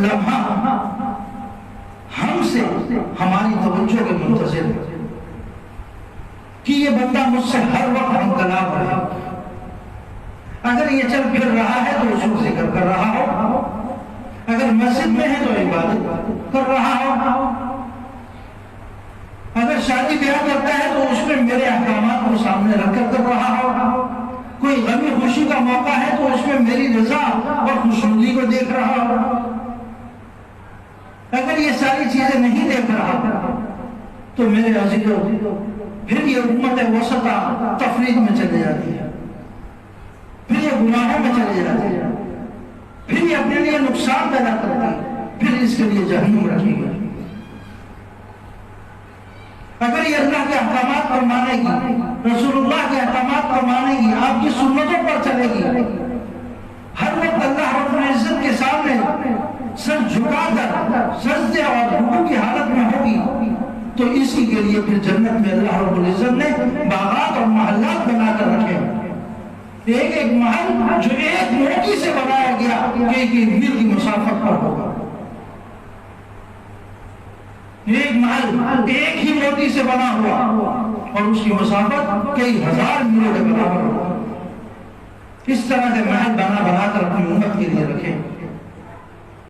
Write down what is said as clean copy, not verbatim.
लम्हा हमसे हमारी तवज्जो के मुंतज़िर है कि ये बंदा मुझसे हर वक्त इंकलाब रहे। अगर ये चल फिर रहा है तो उसको जिक्र कर रहा हो, अगर मस्जिद में है तो इबादत कर रहा हो, अगर शादी ब्याह करता है तो उसमें मेरे अहकामात को सामने रखकर कर रहा हो, कोई गमी खुशी का मौका है तो उसमें मेरी रजा और खुशनुदी को देख रहा हो। अगर ये सारी चीजें नहीं देख रहा तो मेरे अजीजों फिर ये उम्मत वसता तफरीक में चले जाती है, फिर ये गुनाहों में चले जाती है, फिर ये अपने लिए नुकसान पैदा करती है, फिर इसके लिए जहन्नुम रखेगी। अगर ये अल्लाह के अहकामात पर मानेगी, रसूलुल्लाह के अहकामात पर मानेगी, आपकी सुन्नतों पर चलेगी, हर वक्त अल्लाह रब्बुल इज्जत के सामने सर झुकाकर सजदे और रुकू की हालत में होगी, तो इसी के लिए फिर जन्नत में अल्लाह रब्बुल इज्जत ने बागात और महल्लात बनाकर रखे। एक एक महल जो एक मोती से बनाया गया, एक मील की मुसाफत पर होगा। एक महल एक ही मोती से बना हुआ और उसकी मुसाफत कई हजार मीलों के बराबर होगा। इस तरह के महल बना बनाकर अपनी उम्मत के लिए रखें।